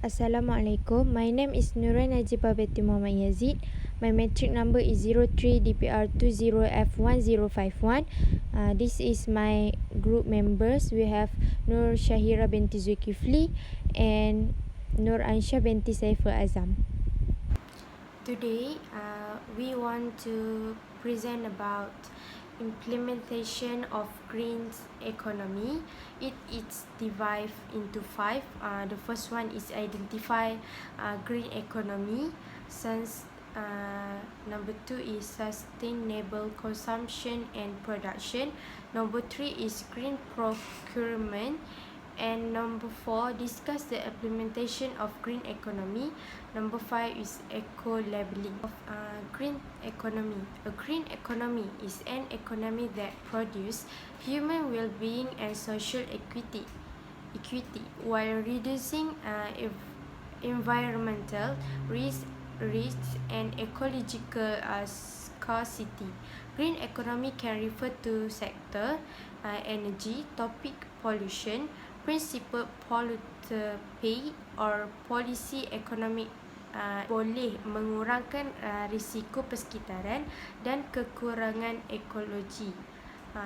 Assalamualaikum. My name is Nurul Najibah Betty Muhammad Yazid. My metric number is 03DPR20F1051. This is my group members. We have Nur Shahira binti Zulkifli and Nur Ansha binti Saiful Azam. Today, we want to present about implementation of green economy. It's divided into 5. The first one is identify green economy. Number 2 is sustainable consumption and production. Number 3 is green procurement. And number 4, discuss the implementation of green economy. Number 5 is eco-labeling of green economy. A green economy is an economy that produces human well-being and social equity while reducing environmental risks and ecological scarcity. Green economy can refer to sector energy, topic pollution, principle polluter pay or policy economic boleh mengurangkan risiko persekitaran dan kekurangan ekologi.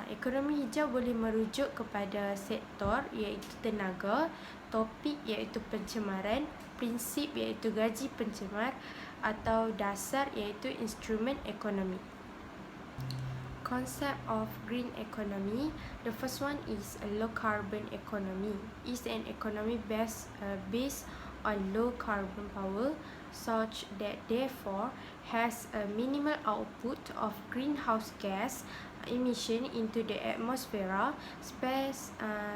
Ekonomi hijau boleh merujuk kepada sektor iaitu tenaga, topik iaitu pencemaran, prinsip iaitu gaji pencemar atau dasar iaitu instrumen ekonomi. Concept of green economy. The first one is a low carbon economy. It's an economy based on low carbon power, such that therefore has a minimal output of greenhouse gas emission into the atmosphere,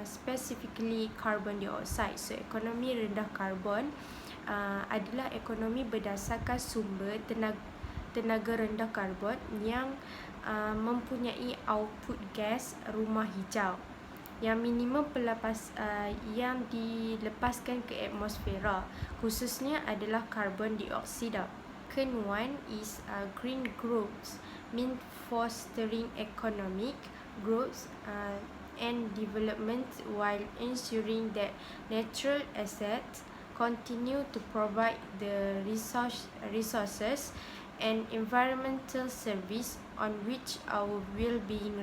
specifically carbon dioxide. So ekonomi rendah karbon adalah ekonomi berdasarkan sumber tenaga rendah karbon yang mempunyai output gas rumah hijau yang minimum yang dilepaskan ke atmosfera, khususnya adalah karbon dioksida. Second one is green growth, mean fostering economic growth and development while ensuring that natural assets continue to provide the resources and environmental service on which our well-being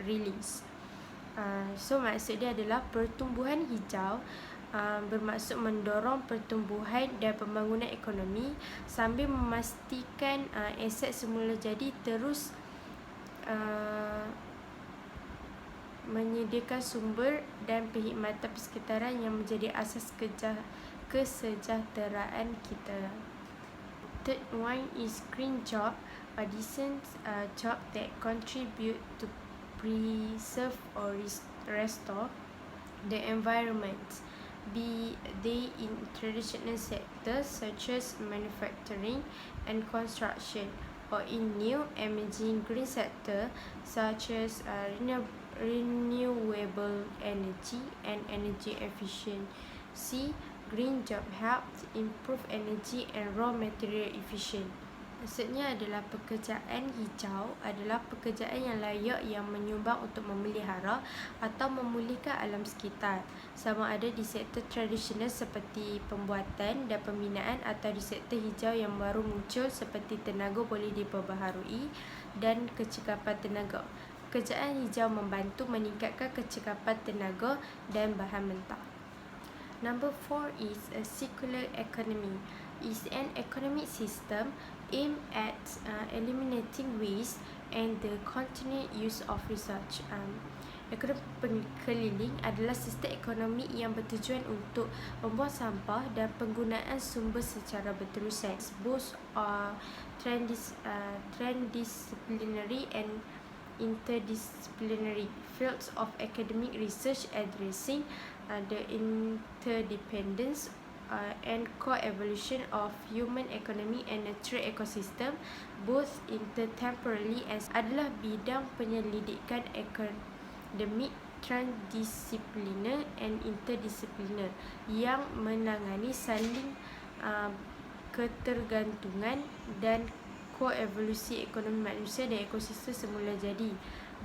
relies. So maksud dia adalah pertumbuhan hijau bermaksud mendorong pertumbuhan dan pembangunan ekonomi sambil memastikan aset semula jadi terus menyediakan sumber dan perkhidmatan persekitaran yang menjadi asas kesejahteraan kita. Third one is green job, a decent job that contribute to preserve or restore the environment, be they in traditional sectors such as manufacturing and construction, or in new emerging green sector such as renewable energy and energy efficiency. Green job helps improve energy and raw material efficient. Maksudnya adalah pekerjaan hijau adalah pekerjaan yang layak yang menyumbang untuk memelihara atau memulihkan alam sekitar, sama ada di sektor tradisional seperti pembuatan dan pembinaan atau di sektor hijau yang baru muncul seperti tenaga boleh diperbaharui dan kecekapan tenaga. Pekerjaan hijau membantu meningkatkan kecekapan tenaga dan bahan mentah. Number 4 is a circular economy. Is an economic system aimed at eliminating waste and the continued use of research. Ekonomi keliling adalah sistem ekonomi yang bertujuan untuk membuang sampah dan penggunaan sumber secara berterusan. Both are transdisciplinary and interdisciplinary fields of academic research addressing the interdependence and co-evolution of human economy and natural ecosystem, both intertemporally as adalah bidang penyelidikan akademik transdisipliner and interdisipliner yang menangani saling ketergantungan dan koevolusi ekonomi manusia dan ekosistem semula jadi,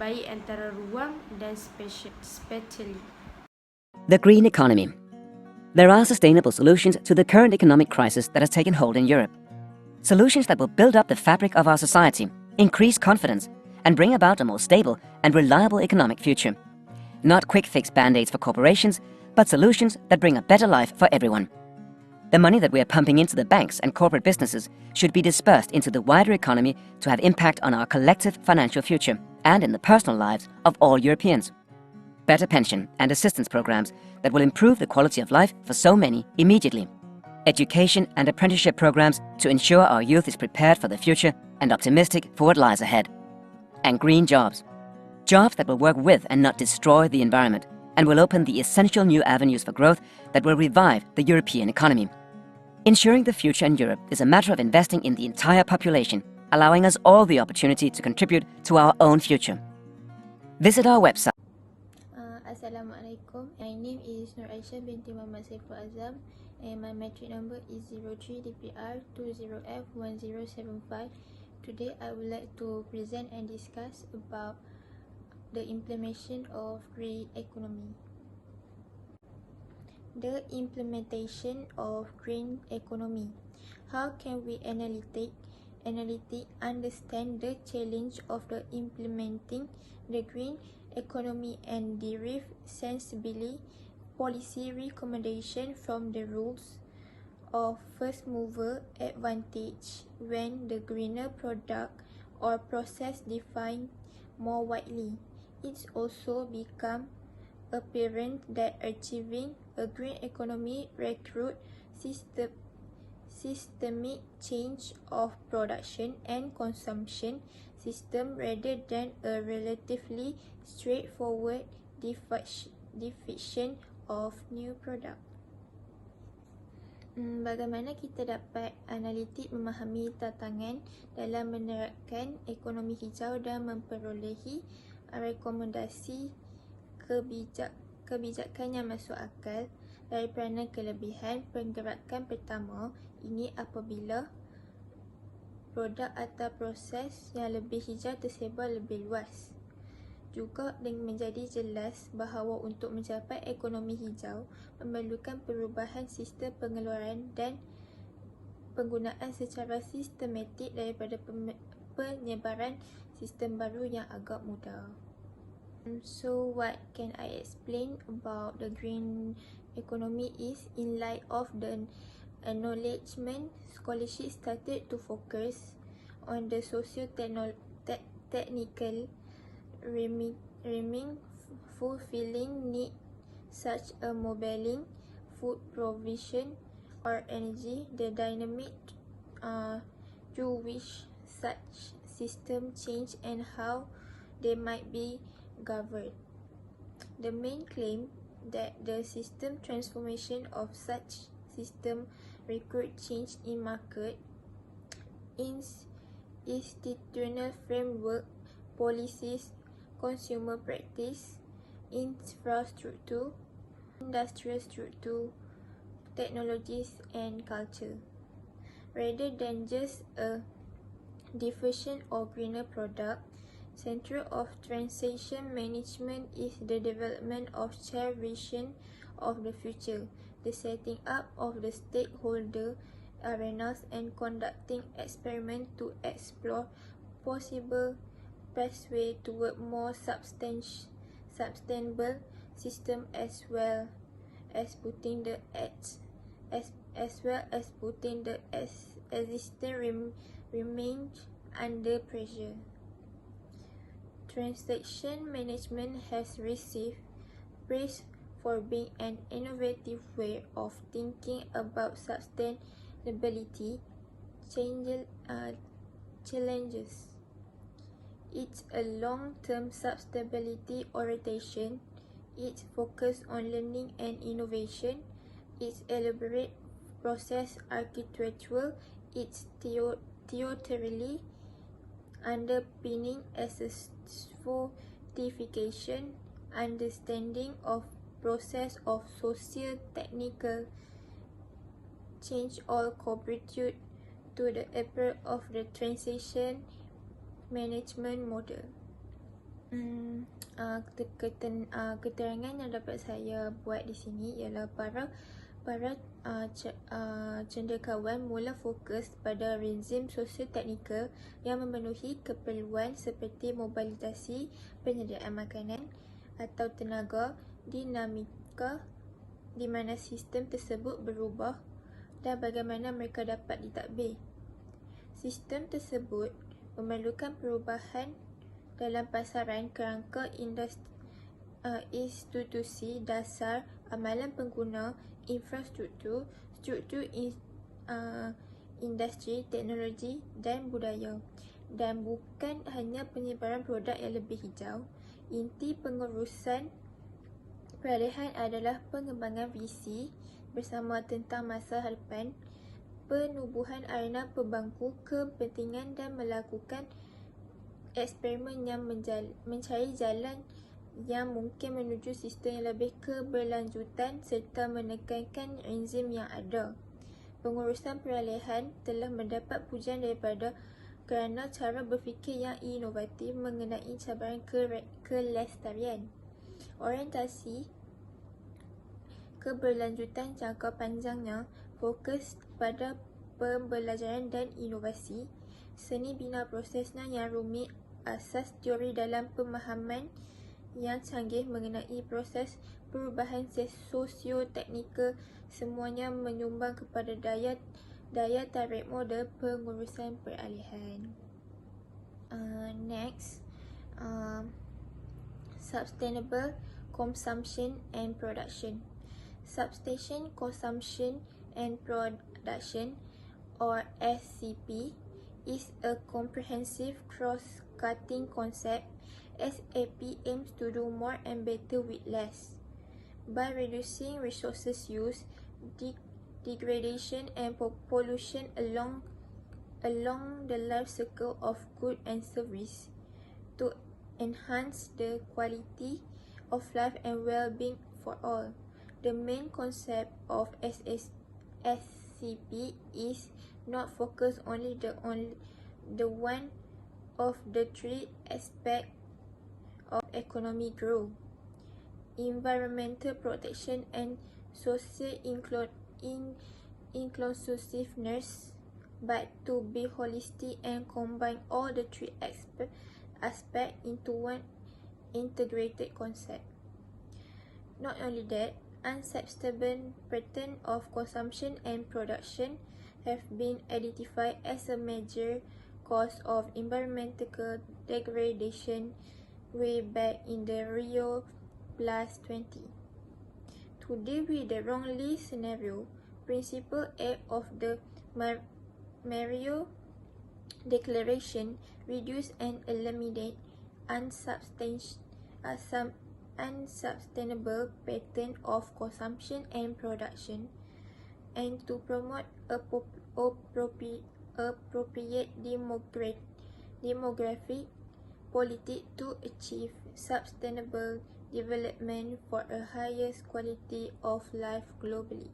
baik antara ruang dan spatially. The green economy. There are sustainable solutions to the current economic crisis that has taken hold in Europe. Solutions that will build up the fabric of our society, increase confidence, and bring about a more stable and reliable economic future. Not quick-fix band-aids for corporations, but solutions that bring a better life for everyone. The money that we are pumping into the banks and corporate businesses should be dispersed into the wider economy to have impact on our collective financial future and in the personal lives of all Europeans. Better pension and assistance programs that will improve the quality of life for so many immediately. Education and apprenticeship programs to ensure our youth is prepared for the future and optimistic for what lies ahead. And green jobs. Jobs that will work with and not destroy the environment and will open the essential new avenues for growth that will revive the European economy. Ensuring the future in Europe is a matter of investing in the entire population, allowing us all the opportunity to contribute to our own future. Visit our website. Assalamualaikum. My name is Nur Aisyah binti Muhammad Saiful Azam and my metric number is 03DPR20F1075. Today I would like to present and discuss about the implementation of green economy. The implementation of green economy. How can we analytic understand the challenge of the implementing the green economy and derive sensibly policy recommendation from the rules of first mover advantage when the greener product or process defined more widely. It's also become apparent that achieving a green economy recruit systemic change of production and consumption system rather than a relatively straightforward definition of new product. Bagaimana kita dapat analitik memahami tantangan dalam menerapkan ekonomi hijau dan memperolehi rekomendasi kebijakan yang masuk akal daripada kelebihan penggerakan pertama ini apabila produk atau proses yang lebih hijau tersebar lebih luas. Juga menjadi jelas bahawa untuk mencapai ekonomi hijau memerlukan perubahan sistem pengeluaran dan penggunaan secara sistematik daripada penyebaran sistem baru yang agak mudah. So what can I explain about the green economy is in light of the acknowledgement scholarship started to focus on the socio-technical fulfilling need such as mobility, food provision or energy, the dynamic through which such system change and how they might be governed. The main claim that the system transformation of such system require change in market, institutional framework, policies, consumer practice, infrastructure, industrial structure, technologies and culture. Rather than just a diffusion of greener product, central of transition management is the development of shared vision of the future, the setting up of the stakeholder arenas and conducting experiments to explore possible pathway toward more sustainable system as well as putting the existing remains under pressure. Transaction management has received praise for being an innovative way of thinking about sustainability challenges. It's a long-term sustainability orientation. It's focused on learning and innovation. It's elaborate process architectural. It's theoretically underpinning as a fortification understanding of process of socio-technical change all contribute to the appeal of the transition management model. Keterangan yang dapat saya buat di sini ialah para cendekiawan mula fokus pada rezim sosio-teknikal yang memenuhi keperluan seperti mobilisasi penyediaan makanan atau tenaga dinamika di mana sistem tersebut berubah dan bagaimana mereka dapat ditadbir. Sistem tersebut memerlukan perubahan dalam pasaran kerangka institusi dasar, amalan pengguna, infrastruktur, struktur industri, teknologi dan budaya, dan bukan hanya penyebaran produk yang lebih hijau. Inti pengurusan peralihan adalah pengembangan visi bersama tentang masa hadapan, penubuhan arena pembangku kepentingan dan melakukan eksperimen yang mencari jalan yang mungkin menuju sistem yang lebih keberlanjutan serta menekankan rezim yang ada. Pengurusan peralihan telah mendapat pujian daripada kerana cara berfikir yang inovatif mengenai cabaran kelestarian. Orientasi keberlanjutan jangka panjangnya fokus pada pembelajaran dan inovasi. Seni bina prosesnya yang rumit, asas teori dalam pemahaman yang canggih mengenai proses perubahan sosio-teknikal, semuanya menyumbang kepada daya tarik model pengurusan peralihan. Next, sustainable consumption and production. Substation consumption and production, or SCP, is a comprehensive cross-cutting concept. SAP aims to do more and better with less by reducing resources use, degradation and pollution along the life cycle of goods and service to enhance the quality of life and well-being for all. The main concept of SCP is not focused only the one of the three aspects of economic growth, environmental protection and social inclusiveness, but to be holistic and combine all the three aspects into one integrated concept. Not only that, unsustainable pattern of consumption and production have been identified as a major cause of environmental degradation way back in the Rio Plus 20. To deal with the wrongly scenario, Principle 8 of the Mario Declaration reduce and eliminate unsustainable pattern of consumption and production, and to promote appropriate demographic policy to achieve sustainable development for a highest quality of life globally.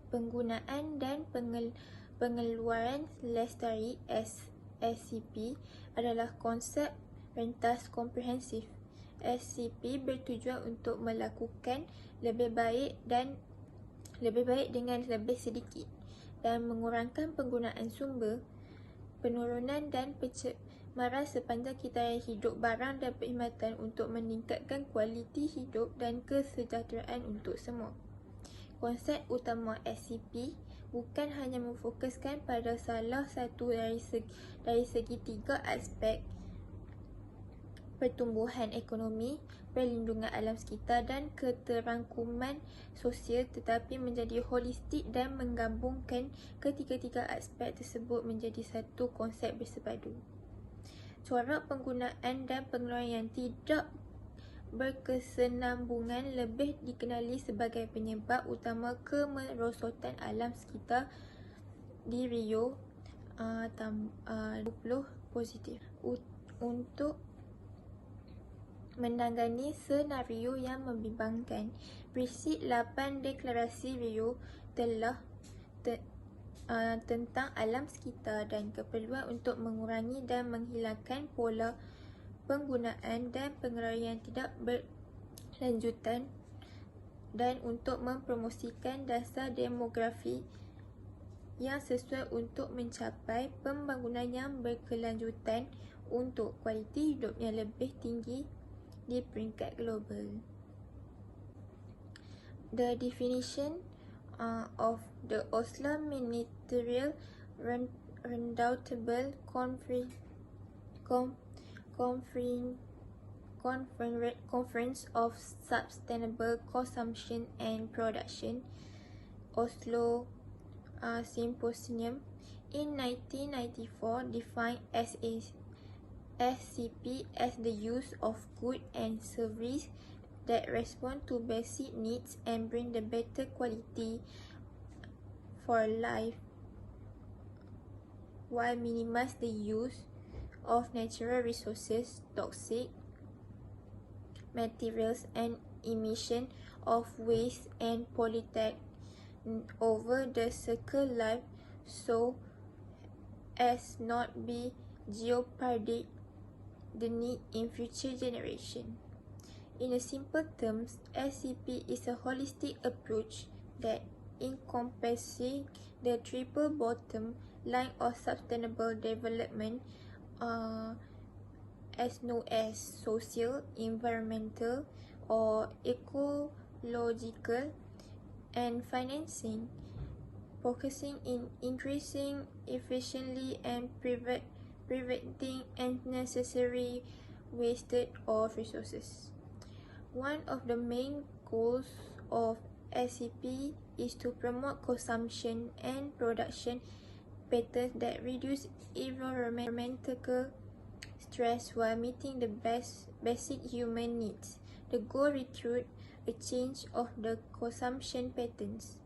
Penggunaan dan pengeluaran lestari SCP adalah konsep rentas komprehensif. SCP bertujuan untuk melakukan lebih baik dengan lebih sedikit dan mengurangkan penggunaan sumber, penurunan dan pencemaran sepanjang kitanya hidup barang dan perkhidmatan untuk meningkatkan kualiti hidup dan kesejahteraan untuk semua. Konsep utama SCP bukan hanya memfokuskan pada salah satu dari segi tiga aspek pertumbuhan ekonomi, perlindungan alam sekitar dan keterangkuman sosial, tetapi menjadi holistik dan menggabungkan ketiga-tiga aspek tersebut menjadi satu konsep bersepadu. Corak penggunaan dan pengeluaran yang tidak berkesinambungan lebih dikenali sebagai penyebab utama kemerosotan alam sekitar di Rio 20 positif. Untuk menangani senario yang membimbangkan, Prinsip 8 Deklarasi Rio telah tentang alam sekitar dan keperluan untuk mengurangi dan menghilangkan pola penggunaan dan pengeluaran yang tidak berlanjutan dan untuk mempromosikan dasar demografi yang sesuai untuk mencapai pembangunan yang berkelanjutan untuk kualiti hidup yang lebih tinggi di peringkat global. The definition of the Oslo Ministerial Roundtable Conference of Sustainable Consumption and Production, Oslo Symposium, in 1994 defined as SCP as the use of goods and services that respond to basic needs and bring the better quality for life while minimize the use of natural resources, toxic materials, and emission of waste and pollutant over the circle life so as not be jeopardize the need in future generation. In a simple terms, SCP is a holistic approach that encompasses the triple bottom line of sustainable development as known as social, environmental, or ecological, and financing, focusing in increasing efficiently and preventing unnecessary wasted of resources. One of the main goals of SCP is to promote consumption and production patterns that reduce environmental stress while meeting the basic human needs. The goal recruit a change of the consumption patterns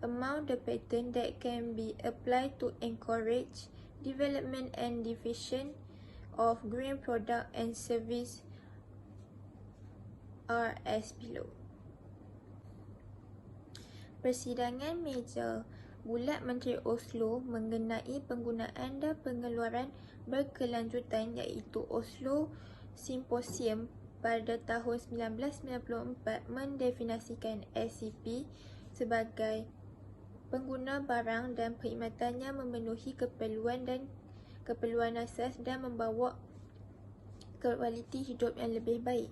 among the patterns that can be applied to encourage development and diffusion of green product and service are as below. Persidangan meja bulat Menteri Oslo mengenai penggunaan dan pengeluaran berkelanjutan iaitu Oslo Symposium pada tahun 1994 mendefinisikan SCP sebagai pengguna barang dan perkhidmatan yang memenuhi keperluan asas dan membawa kualiti hidup yang lebih baik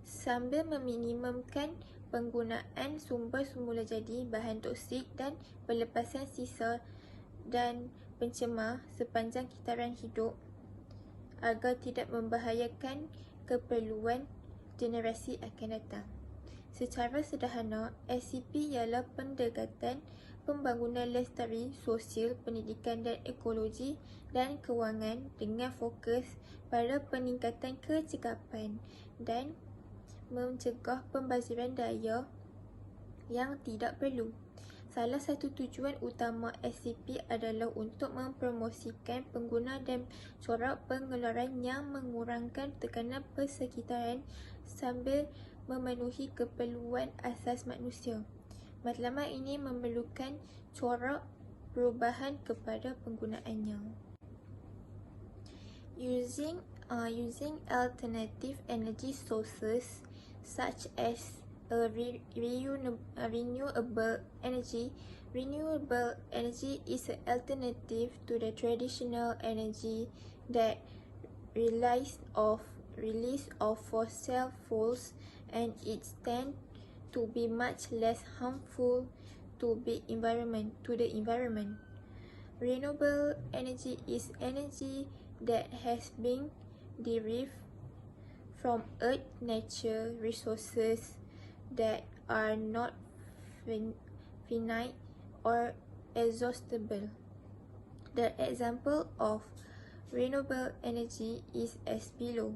sambil meminimumkan penggunaan sumber semula jadi, bahan toksik dan pelepasan sisa dan pencemar sepanjang kitaran hidup agar tidak membahayakan keperluan generasi akan datang. Secara sederhana, SCP ialah pendekatan pembangunan lestari, sosial, pendidikan dan ekologi dan kewangan dengan fokus pada peningkatan kecekapan dan mencegah pembaziran daya yang tidak perlu. Salah satu tujuan utama SCP adalah untuk mempromosikan pengguna dan corak pengeluaran yang mengurangkan tekanan persekitaran sambil memenuhi keperluan asas manusia. Matlamat ini memerlukan corak perubahan kepada penggunaannya. Using alternative energy sources such as renewable energy. Renewable energy is an alternative to the traditional energy that relies of release of fossil fuels, and it tends to be much less harmful to the environment. Renewable energy is energy that has been derived from earth nature resources that are not finite or exhaustible. The example of renewable energy is as below.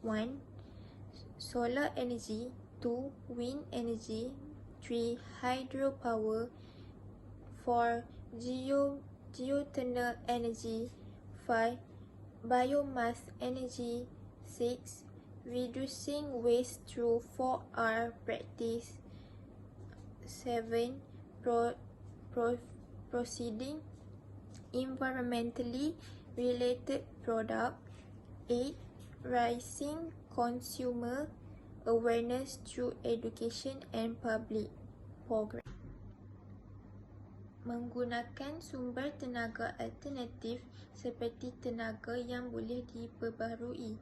1. Solar energy. 2. Wind energy. 3. Hydropower. 4. Geothermal energy. 5. Biomass energy. 6. Reducing waste through 4R practice. 7. Proceeding environmentally related product. 8. Rising consumer awareness through education and public program. Menggunakan sumber tenaga alternatif seperti tenaga yang boleh diperbaharui.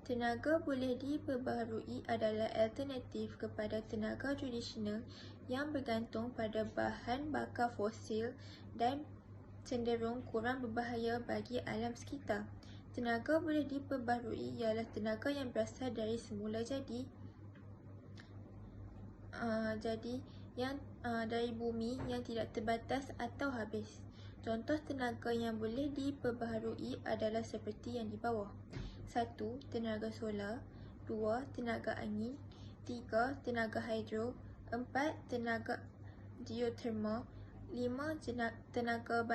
Tenaga boleh diperbaharui adalah alternatif kepada tenaga tradisional yang bergantung pada bahan bakar fosil dan cenderung kurang berbahaya bagi alam sekitar. Tenaga boleh diperbaharui ialah tenaga yang berasal dari semula dari bumi yang tidak terbatas atau habis. Contoh tenaga yang boleh diperbaharui adalah seperti yang di bawah. 1. Tenaga solar. 2. Tenaga angin. 3. Tenaga hidro. 4. Tenaga geothermal. 5. Tenaga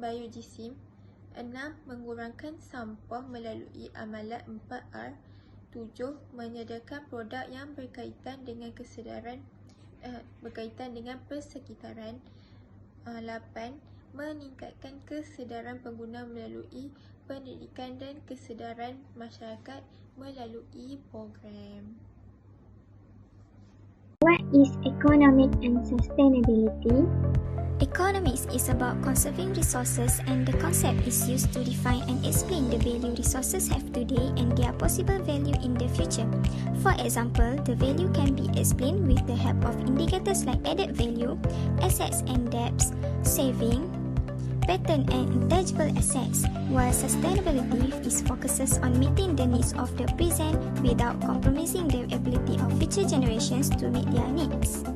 biojisim. 6. Mengurangkan sampah melalui amalan 4R. 7. Menyediakan produk yang berkaitan dengan persekitaran. 8. Meningkatkan kesedaran pengguna melalui pendidikan dan kesedaran masyarakat melalui program. What is economic and sustainability? Economics is about conserving resources, and the concept is used to define and explain the value resources have today and their possible value in the future. For example, the value can be explained with the help of indicators like added value, assets and debts, saving, pattern and intangible assets, while sustainability focuses on meeting the needs of the present without compromising the ability of future generations to meet their needs.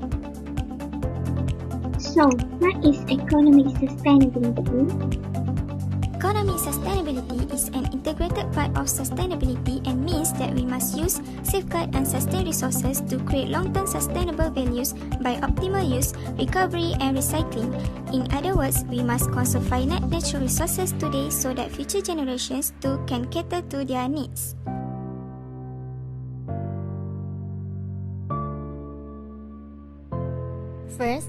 So, what is economic sustainability? Economic sustainability is an integrated part of sustainability and means that we must use, safeguard and sustain resources to create long-term sustainable values by optimal use, recovery and recycling. In other words, we must conserve finite natural resources today so that future generations too can cater to their needs. First,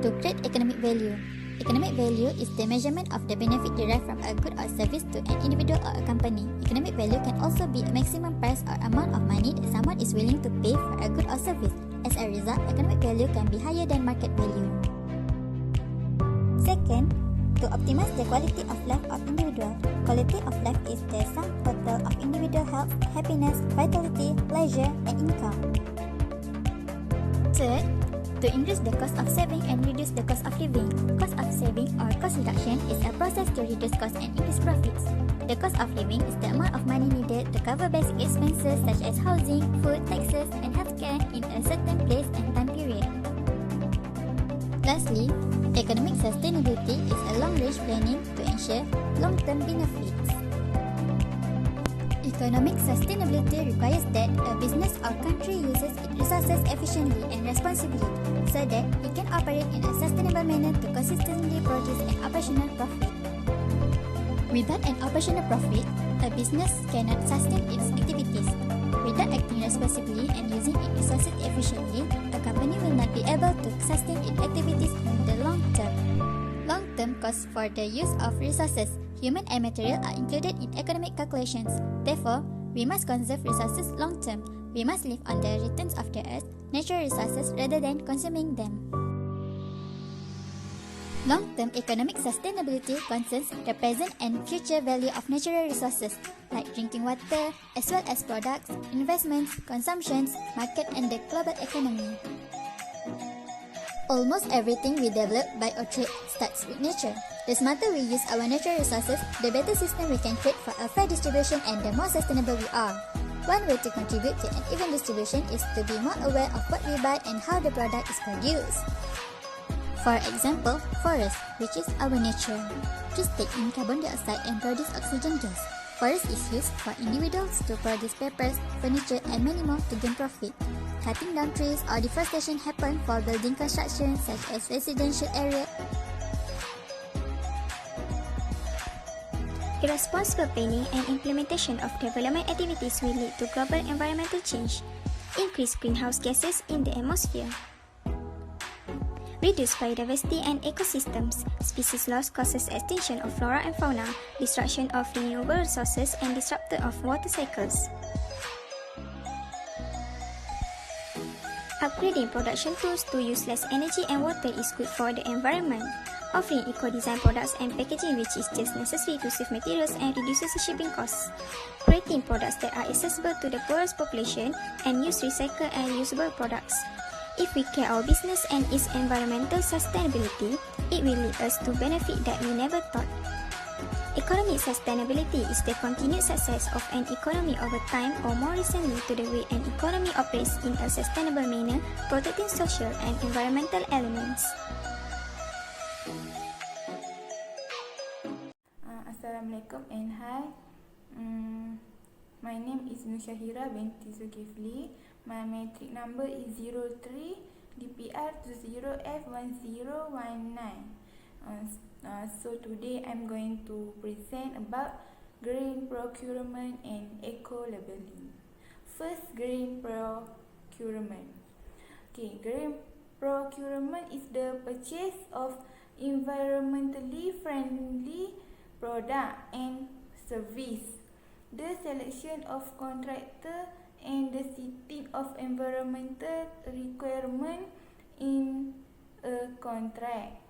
to create economic value. Economic value is the measurement of the benefit derived from a good or service to an individual or a company. Economic value can also be a maximum price or amount of money that someone is willing to pay for a good or service. As a result, economic value can be higher than market value. Second, to optimize the quality of life of individual. Quality of life is the sum total of individual health, happiness, vitality, pleasure, and income. Third, to increase the cost of saving and reduce the cost of living. Cost of saving or cost reduction is a process to reduce costs and increase profits. The cost of living is the amount of money needed to cover basic expenses such as housing, food, taxes, and healthcare in a certain place and time period. Lastly, economic sustainability is a long-range planning to ensure long-term benefits. Economic sustainability requires that a business or country uses its resources efficiently and responsibly so that it can operate in a sustainable manner to consistently produce an operational profit. Without an operational profit, a business cannot sustain its activities. Without acting responsibly and using its resources efficiently, a company will not be able to sustain its activities in the long term. Long-term costs for the use of resources, human and material, are included in economic calculations. Therefore, we must conserve resources long-term. We must live on the returns of the earth, natural resources, rather than consuming them. Long-term economic sustainability concerns the present and future value of natural resources like drinking water, as well as products, investments, consumptions, market, and the global economy. Almost everything we develop, buy or trade starts with nature. The smarter we use our natural resources, the better system we can create for a fair distribution and the more sustainable we are. One way to contribute to an even distribution is to be more aware of what we buy and how the product is produced. For example, forest, which is our nature. Trees take in carbon dioxide and produce oxygen gas. Forest is used for individuals to produce papers, furniture, and many more to gain profit. Cutting down trees or deforestation happen for building construction such as residential areas. Irresponsible planning and implementation of development activities will lead to global environmental change, increased greenhouse gases in the atmosphere, reduced biodiversity and ecosystems, species loss causes extinction of flora and fauna, destruction of renewable resources, and disruption of water cycles. Upgrading production tools to use less energy and water is good for the environment. Offering eco-design products and packaging which is just necessary to save materials and reduces the shipping costs. Creating products that are accessible to the poorest population and use recycled and usable products. If we care our business and its environmental sustainability, it will lead us to benefit that we never thought. Economic sustainability is the continued success of an economy over time, or more recently to the way an economy operates in a sustainable manner, protecting social and environmental elements. Assalamualaikum and hi. My name is Nusyahira binti Zulkifli. My matric number is 03 DPR 20F1019. So today I'm going to present about green procurement and eco-labeling. First, green procurement. Okay, green procurement is the purchase of environmentally friendly product and service. The selection of contractor and the setting of environmental requirement in a contract.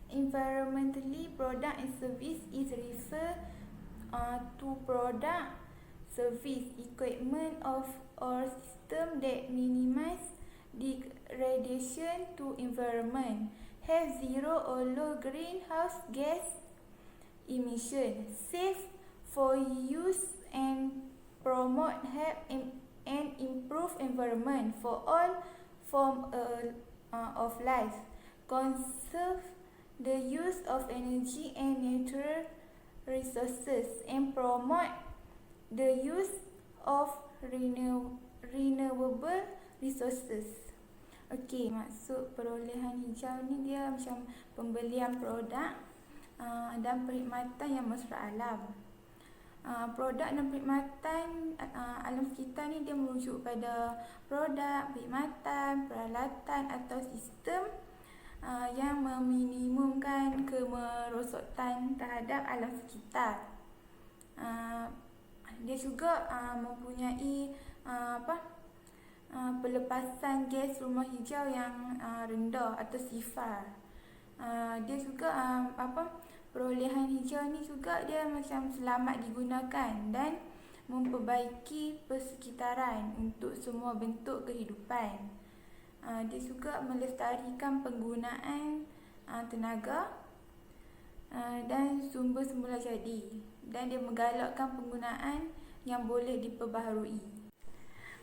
Environmentally product and service is refer to product, service, equipment of or system that minimize degradation to environment, have zero or low greenhouse gas emission, safe for use and promote health and improve environment for all form of life, conserve the use of energy and natural resources, and promote the use of renewable resources. Okey, maksud perolehan hijau ni dia macam pembelian produk dan perkhidmatan yang mesra alam. Produk dan perkhidmatan alam sekitar ni dia merujuk pada produk, perkhidmatan, peralatan atau sistem yang meminimumkan kemerosotan terhadap alam sekitar. Dia juga mempunyai pelepasan gas rumah hijau yang rendah atau sifar. Dia juga perolehan hijau ni juga dia macam selamat digunakan dan memperbaiki persekitaran untuk semua bentuk kehidupan. Dia juga melestarikan penggunaan tenaga dan sumber semula jadi, dan dia menggalakkan penggunaan yang boleh diperbaharui.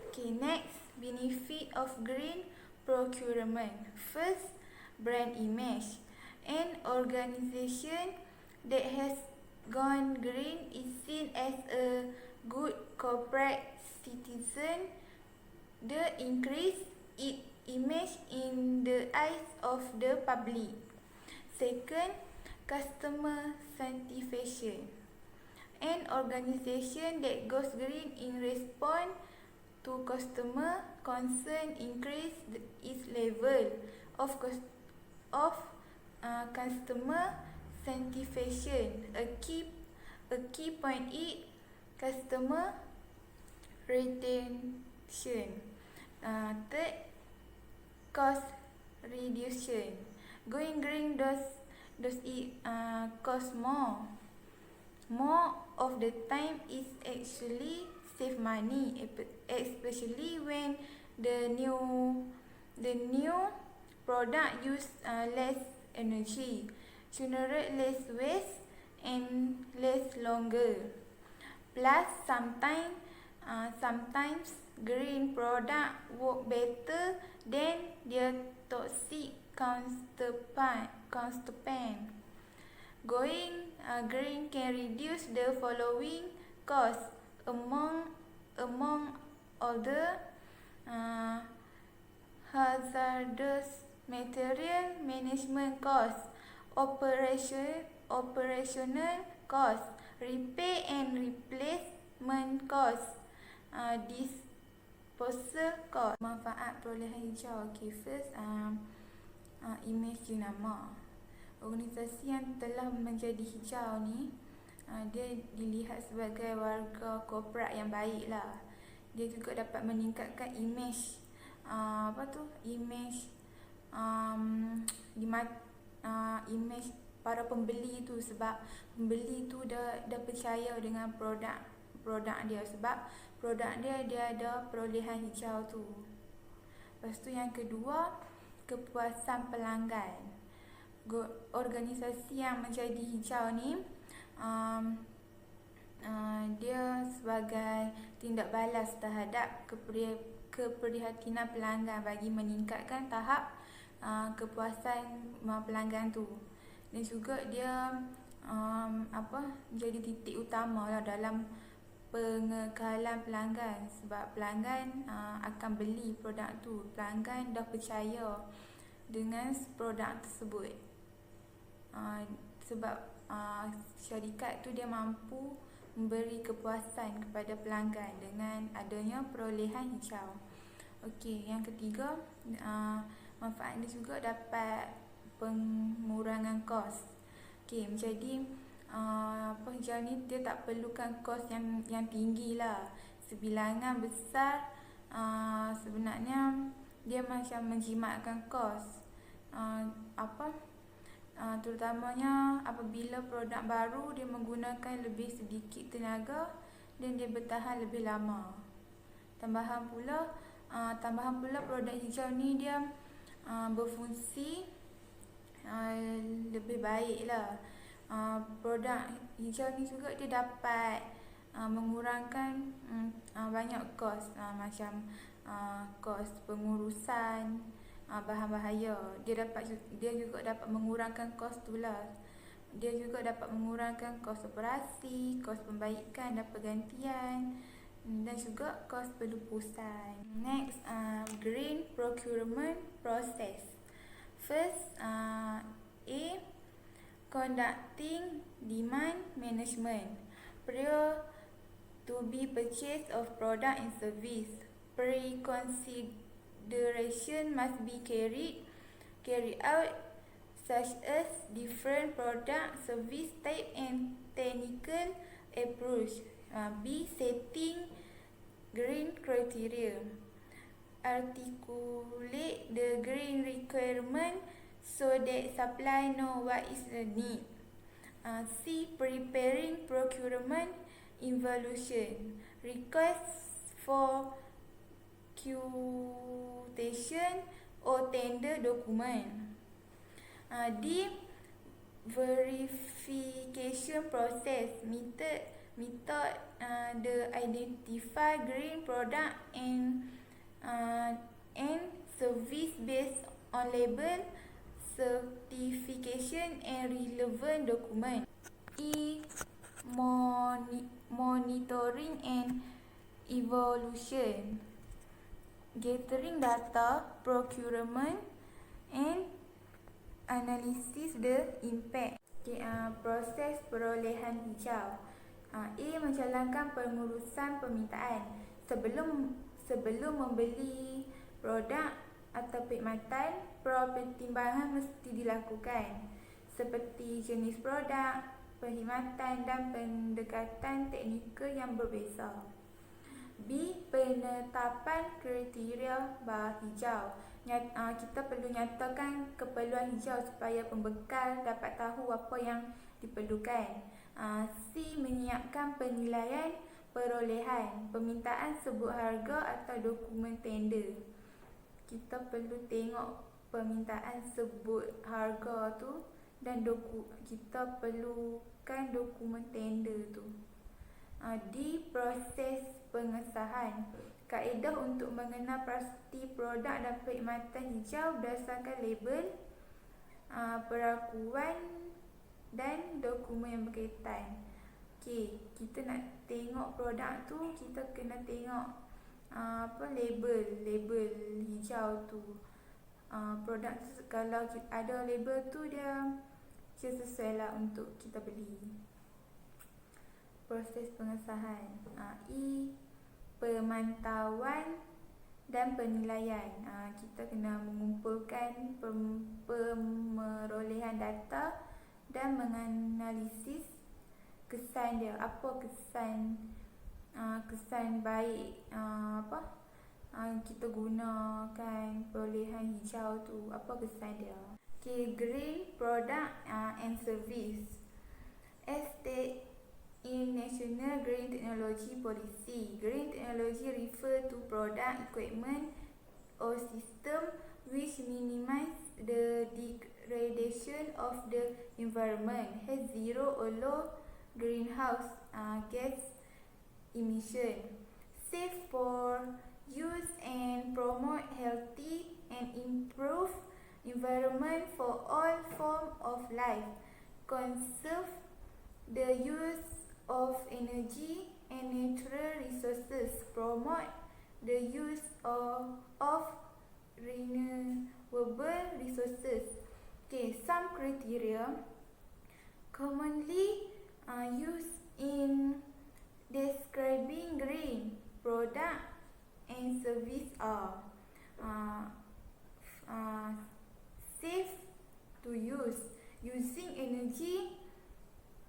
Okay, next, benefit of green procurement. First, brand image. An organization that has gone green is seen as a good corporate citizen. The increase its image in the eyes of the public. Second, customer satisfaction. An organization that goes green in response to customer concern increase its level of customer satisfaction. A key point is customer retention. Third, cost reduction. Going green does it cost more? More of the time is actually save money, especially when the new product use less energy, generate less waste and less longer. Plus, sometimes green product work better than their toxic counterpart. Going green can reduce the following costs, among other hazardous material management costs, operational costs, repair and replacement costs, disposal cost. Manfaat perolehan hijau. Okay, first, image jenama. Organisasi yang telah menjadi hijau ni, dia dilihat sebagai warga korporat yang baik lah. Dia juga dapat meningkatkan image image image para pembeli tu, sebab pembeli tu dah percaya dengan produk dia, sebab produk dia ada perolehan hijau tu. Lepas tu yang kedua, kepuasan pelanggan. Organisasi yang menjadi hijau ni dia sebagai tindak balas terhadap keprihatinan pelanggan bagi meningkatkan tahap kepuasan pelanggan tu. Dan juga dia jadi titik utama lah dalam pengekalan pelanggan, sebab pelanggan akan beli produk tu. Pelanggan dah percaya dengan produk tersebut, sebab syarikat tu dia mampu memberi kepuasan kepada pelanggan dengan adanya perolehan hijau. Okey, yang ketiga, manfaat dia juga dapat pengurangan kos. Okey, jadi hijau ni dia tak perlukan kos yang tinggi lah. Sebilangan besar sebenarnya dia macam menjimatkan kos. Terutamanya apabila produk baru dia menggunakan lebih sedikit tenaga dan dia bertahan lebih lama. Tambahan pula produk hijau ni dia berfungsi lebih baik lah. Produk hijau ni juga dia dapat mengurangkan banyak kos, macam kos pengurusan bahan bahaya. Dia juga dapat mengurangkan kos tu lah. Dia juga dapat mengurangkan kos operasi, kos pembaikan dan pergantian, dan juga kos pelupusan. Next, green procurement process. First, conducting demand management. Prior to be purchase of product and service, pre-consideration must be carried out, such as different product, service type and technical approach. B. Setting green criteria. Articulate the green requirement so that supply know what is the need. C. Preparing procurement evaluation. Request for quotation or tender document. D. Verification process. Method the identify green product and service based on label, certification and relevant document. E. Monitoring and evaluation. Gathering data, procurement and analysis the impact. Proses perolehan hijau. A. Menjalankan pengurusan permintaan. Sebelum membeli produk atau perkhidmatan, pertimbangan mesti dilakukan, seperti jenis produk, perkhidmatan dan pendekatan teknikal yang berbeza. B. Penetapan kriteria bar hijau. Kita perlu nyatakan keperluan hijau supaya pembekal dapat tahu apa yang diperlukan. C. Menyiapkan penilaian perolehan, permintaan sebut harga atau dokumen tender. Kita perlu tengok permintaan sebut harga tu dan kita perlukan dokumen tender tu. D. Proses pengesahan. Kaedah untuk mengenal pasti produk dan perkhidmatan hijau berdasarkan label, perakuan dan dokumen yang berkaitan. Okey, kita nak tengok produk tu, kita kena tengok label hijau tu. Produk tu kalau ada label tu dia sesuai lah untuk kita beli. Proses pengesahan. E. Pemantauan dan penilaian. Kita kena mengumpulkan pemerolehan data dan menganalisis kesan dia. Apa kesan baik kita gunakan perolehan hijau tu, apa kesan dia. Okay, green product and service. As stated in National Green Technology Policy, green technology refer to product, equipment or system which minimize the degradation of the environment, has zero or low greenhouse gas emission, safe for use and promote healthy and improve environment for all form of life, conserve the use of energy and natural resources, promote the use of renewable resources. Okay, some criteria commonly used in describing green product and service are safe to use, using energy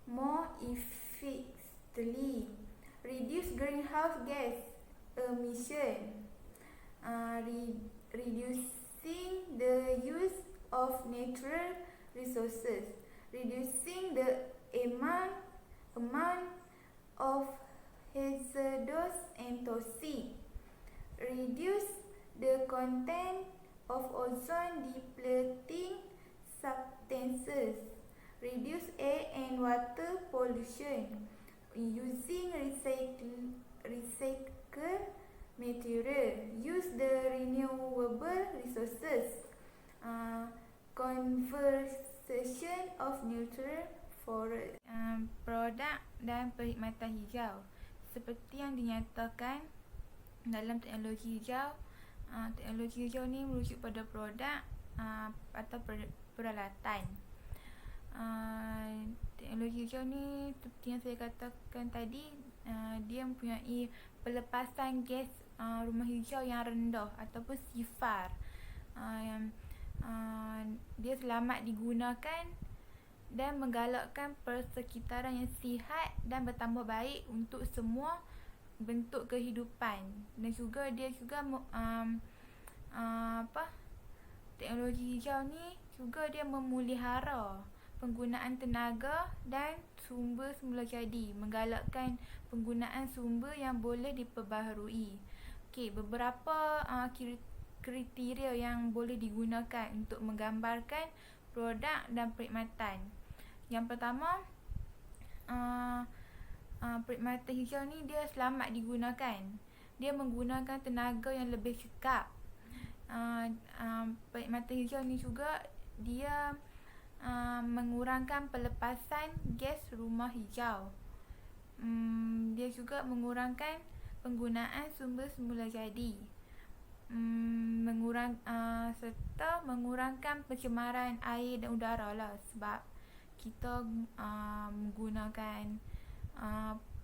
more efficiently, reduce greenhouse gas emission, reducing the use of natural resources, reducing the amount of hazardous and toxic, reduce the content of ozone depleting substances, reduce air and water pollution, using recycled material, use the renewable resources, conservation of natural forest. Produk dan perkhidmatan hijau. Seperti yang dinyatakan dalam teknologi hijau ni merujuk pada produk atau peralatan. Teknologi hijau ni seperti yang saya katakan tadi, dia mempunyai pelepasan gas rumah hijau yang rendah ataupun sifar. Dia selamat digunakan dan menggalakkan persekitaran yang sihat dan bertambah baik untuk semua bentuk kehidupan. Dan juga dia juga teknologi hijau ni juga dia memelihara penggunaan tenaga dan sumber semula jadi, menggalakkan penggunaan sumber yang boleh diperbaharui. Okey, beberapa kriteria yang boleh digunakan untuk menggambarkan produk dan perkhidmatan. Yang pertama, perkhidmatan hijau ni dia selamat digunakan. Dia menggunakan tenaga yang lebih cekap. Perkhidmatan hijau ni juga dia mengurangkan pelepasan gas rumah hijau. Dia juga mengurangkan penggunaan sumber semula jadi. Serta mengurangkan pencemaran air dan udara lah, sebab kita menggunakan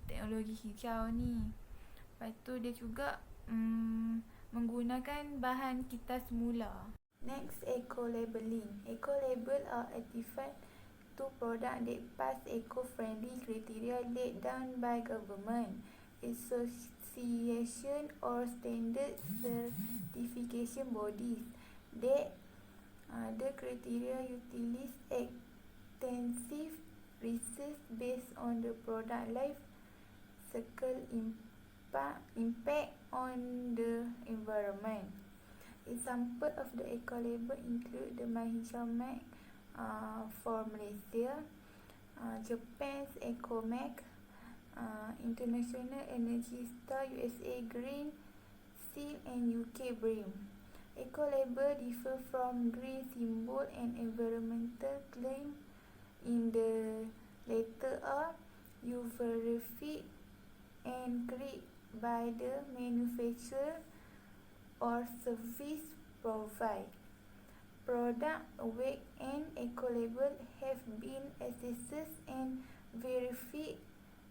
teknologi hijau ni. Lepas tu dia juga menggunakan bahan kita semula. Next, eco-labeling. Eco-label are artifact to product that pass eco-friendly criteria laid down by government, association or standard certification bodies. That the criteria utilize extensive research based on the product life cycle impact on the environment. Example of the eco-label include the My Hijau Mark for Malaysia, Japan's EcoMark, International Energy Star USA Green Seal and UK BREEAM. Eco-label differ from green symbol and environmental claim. In the latter are verified and created by the manufacturer or service provider. Product weight and eco-label have been assessed and verified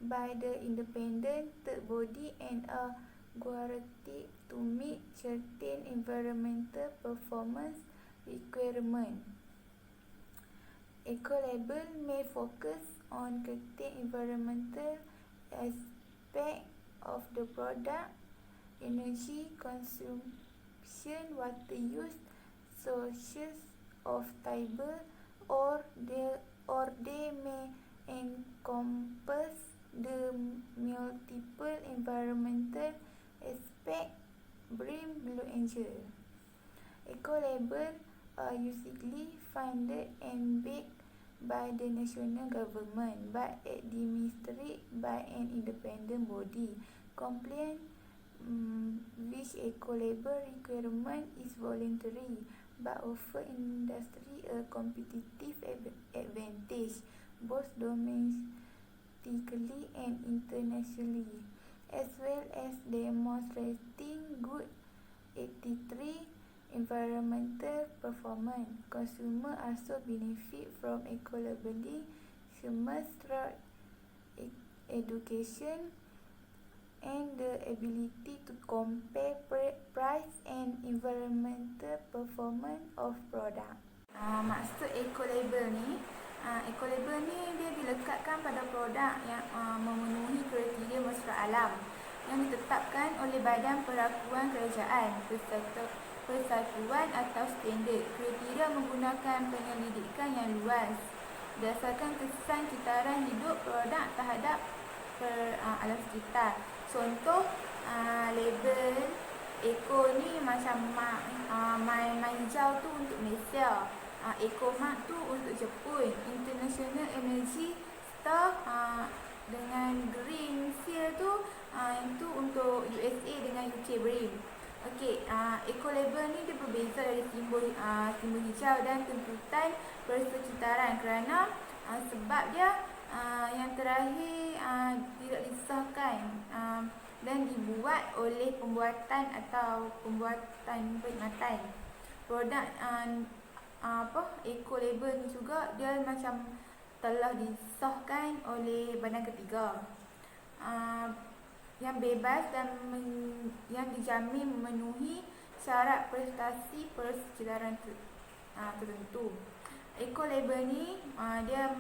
by the independent third body and are guaranteed to meet certain environmental performance requirements. Eco-label may focus on certain environmental aspects of the product, energy consumption, water use, sources of fiber, or they may encompass the multiple environmental aspects BREEAM Blue Angel. Eco-label are usually funded and backed by the national government but administered by an independent body. Compliance with eco-label requirement is voluntary but offer industry a competitive advantage both domestically and internationally, as well as demonstrating good ethical environmental performance. Consumers also benefit from eco-labeling schemes through education and the ability to compare price and environmental performance of product. Maksud eco-label ni, dia dilekatkan pada produk yang memenuhi kriteria mesra alam yang ditetapkan oleh Badan Pengakuan Kerajaan, Persatuan atau standard. Kriteria menggunakan penyelidikan yang luas berdasarkan kesan kitaran hidup produk terhadap alam sekitar. Contoh label Eco ni macam My Hijau tu untuk Malaysia, Ecomark tu untuk Jepun, International Energy Star dengan Green Seal tu itu untuk USA dengan UK BREEAM. Okey, eco-label ni dia berbeza dari simbol hijau dan tuntutan persekitaran kerana sebab dia yang terakhir tidak disahkan dan dibuat oleh pembuatan atau pembuatan perkhidmatan. Produk eco-label ni juga dia macam telah disahkan oleh badan ketiga yang bebas dan yang dijamin memenuhi syarat prestasi persekitaran tertentu. Eco-label ni dia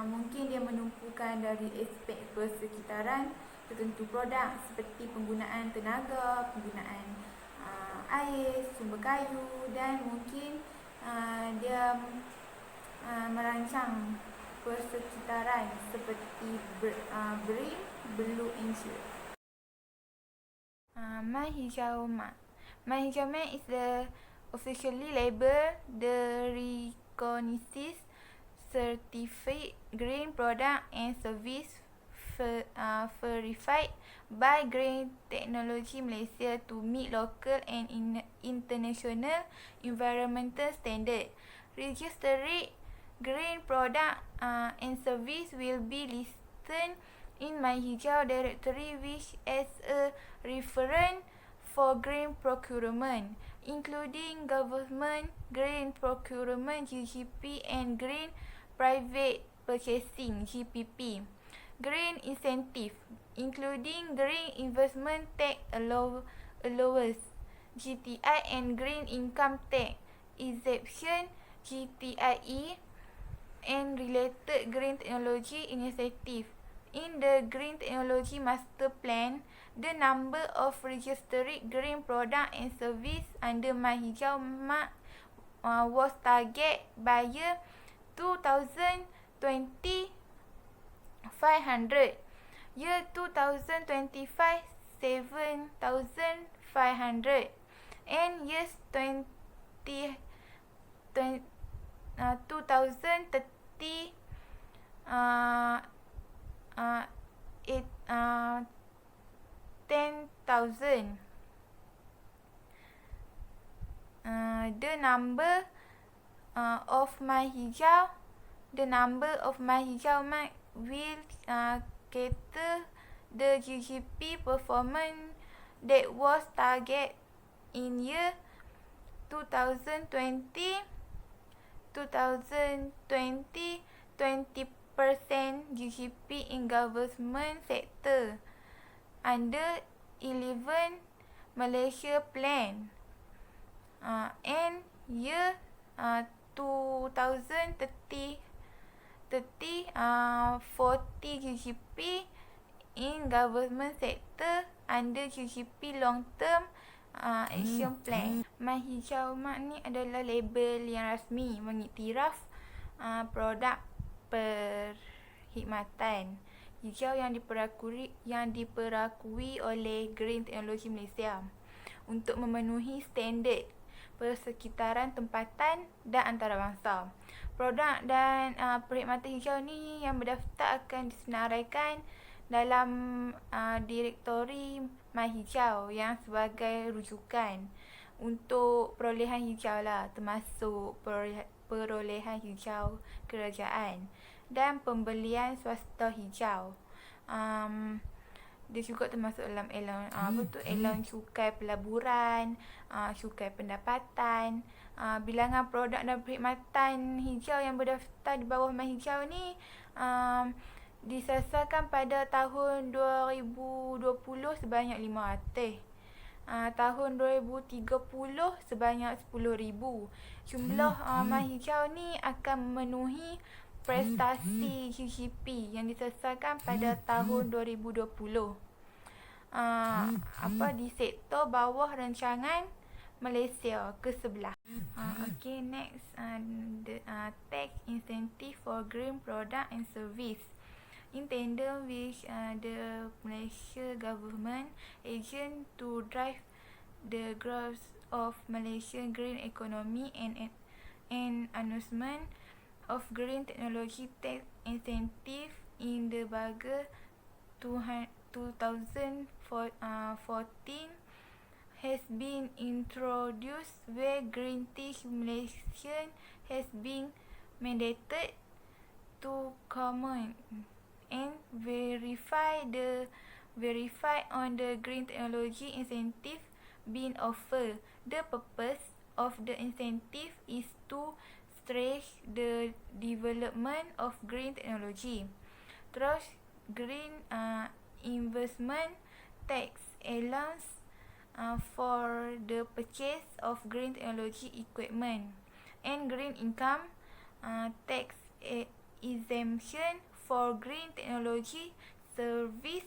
mungkin dia menumpukan dari aspek persekitaran tertentu produk seperti penggunaan tenaga, penggunaan air, sumber kayu dan mungkin dia merancang persekitaran seperti BREEAM Blue Angel. My Hijau Mark. My Hijau Mark is the officially label the recognized certified green product and service verified by Green Technology Malaysia to meet local and international environmental standards. Registered green product and service will be listed in My Hijau directory, which as a reference for green procurement, including government green procurement (GGP) and green private purchasing (GPP). Green incentive, including green investment tax allowance (GTI) and green income tax exemption (GTIE), and related green technology initiative. In the Green Technology Master Plan, the number of registered green product and service under My Hijau Mark was target by year 2020 500, year 2025 7,500, and years 2030 10,000. The number of My Hijau Mark will cater the GGP performance that was target in year 2020 20% GGP in government sector under 11 Malaysia Plan, and year 2030 40 GGP in government sector under QCP Long Term Action Plan. My Hijau Mak ni adalah label yang rasmi mengiktiraf produk perkhidmatan hijau yang diperakui oleh Green Teknologi Malaysia untuk memenuhi standard persekitaran tempatan dan antarabangsa. Produk dan perkhidmatan hijau ni yang berdaftar akan disenaraikan dalam Direktori My Hijau yang sebagai rujukan untuk perolehan hijau lah, termasuk perolehan hijau kerajaan dan pembelian swasta hijau. Dia juga termasuk dalam elang cukai pelaburan, cukai pendapatan. Bilangan produk dan perkhidmatan hijau yang berdaftar di bawah My Hijau ni disasarkan pada tahun 2020 sebanyak 500. Tahun 2030 sebanyak 10,000. Jumlah My Hijau ni akan memenuhi prestasi QCP yang disasarkan pada tahun 2020. Di sektor bawah rancangan Malaysia ke-11. Okay, next, the tax incentive for green product and service. In tandem with the Malaysia government agent to drive the growth of Malaysian green economy and announcement of green technology tax incentive in the Budget 2014 has been introduced, where green tea accumulation has been mandated to comment and verify on the green technology incentive being offered. The purpose of the incentive is to stretch the development of green technology. Terus, green investment tax allowance for the purchase of green technology equipment, and green income tax exemption for green technology service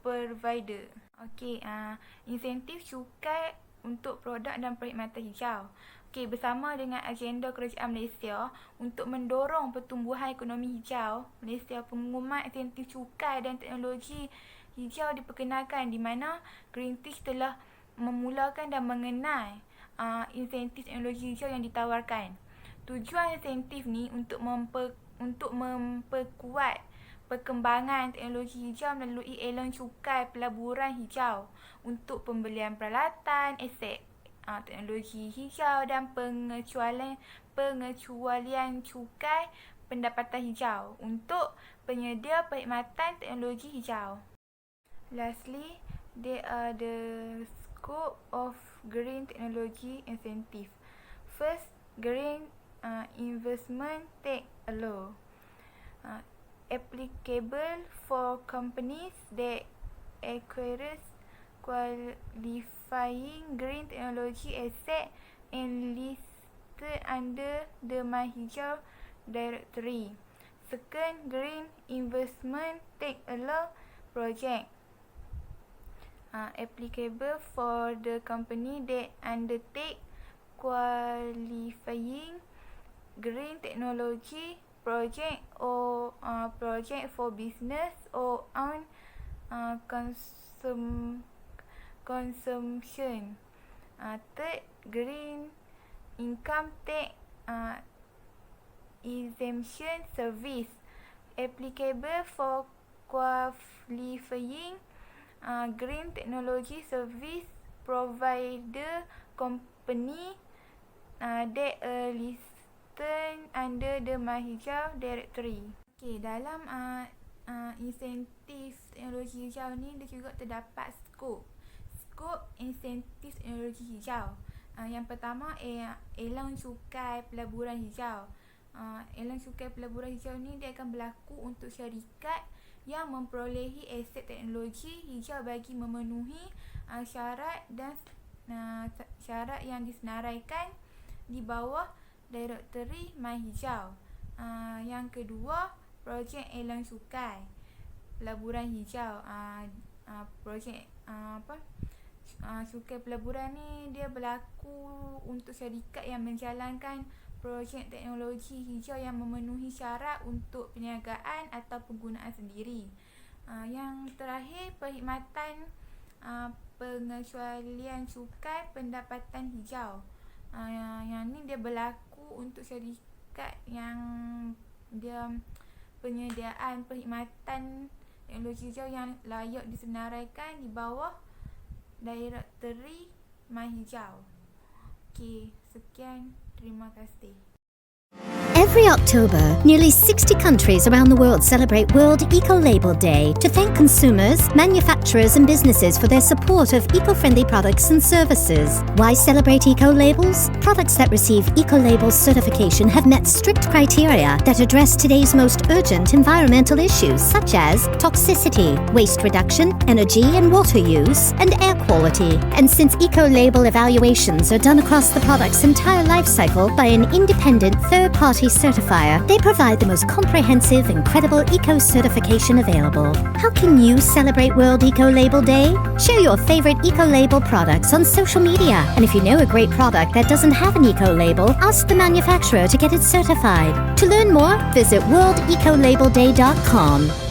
provider. Okey, insentif cukai untuk produk dan perkhidmatan hijau. Okey, bersama dengan agenda kerajaan Malaysia untuk mendorong pertumbuhan ekonomi hijau, Malaysia pengumuman insentif cukai dan teknologi hijau diperkenalkan, di mana Greenpeace telah memulakan dan mengenal insentif teknologi hijau yang ditawarkan. Tujuan insentif ni untuk memperkuat perkembangan teknologi hijau melalui elang cukai pelaburan hijau untuk pembelian peralatan, aset teknologi hijau dan pengecualian cukai pendapatan hijau untuk penyedia perkhidmatan teknologi hijau. Lastly, there are the scope of green technology incentive. First, green investment tax law. Applicable for companies that acquires qualifying green technology asset and listed under the My Hijau Directory. Second, green investment tax law project. Applicable for the company that undertake qualifying green technology project or project for business or own consumption. Third, green income tax exemption service. Applicable for qualifying green technology service provider company that are listed under the My Hijau Directory. Okey, dalam insentif teknologi hijau ni dia juga terdapat skop insentif teknologi hijau. Yang pertama elang cukai pelaburan hijau. Elang cukai pelaburan hijau ni dia akan berlaku untuk syarikat yang memperolehi aset teknologi hijau bagi memenuhi syarat dan syarat yang disenaraikan di bawah Direktori My Hijau. Yang kedua, projek elang cukai. pelaburan hijau. Projek Sukai Pelaburan ni dia berlaku untuk syarikat yang menjalankan projek teknologi hijau yang memenuhi syarat untuk perniagaan atau penggunaan sendiri. Yang terakhir, perkhidmatan pengecualian cukai pendapatan hijau. Yang ni dia berlaku untuk syarikat yang dia penyediaan perkhidmatan teknologi hijau yang layak disenaraikan di bawah Direktori MyHijau. Okey, sekian. Terima kasih. Every October, nearly 60 countries around the world celebrate World Eco-Label Day to thank consumers, manufacturers and businesses for their support of eco-friendly products and services. Why celebrate eco-labels? Products that receive eco-label certification have met strict criteria that address today's most urgent environmental issues such as toxicity, waste reduction, energy and water use, and air quality. And since eco-label evaluations are done across the product's entire life cycle by an independent third-party certifier, they provide the most comprehensive and credible eco-certification available. How can you celebrate World Eco-Label Day? Share your favorite eco-label products on social media. And if you know a great product that doesn't have an eco-label, ask the manufacturer to get it certified. To learn more, visit worldecolabelday.com.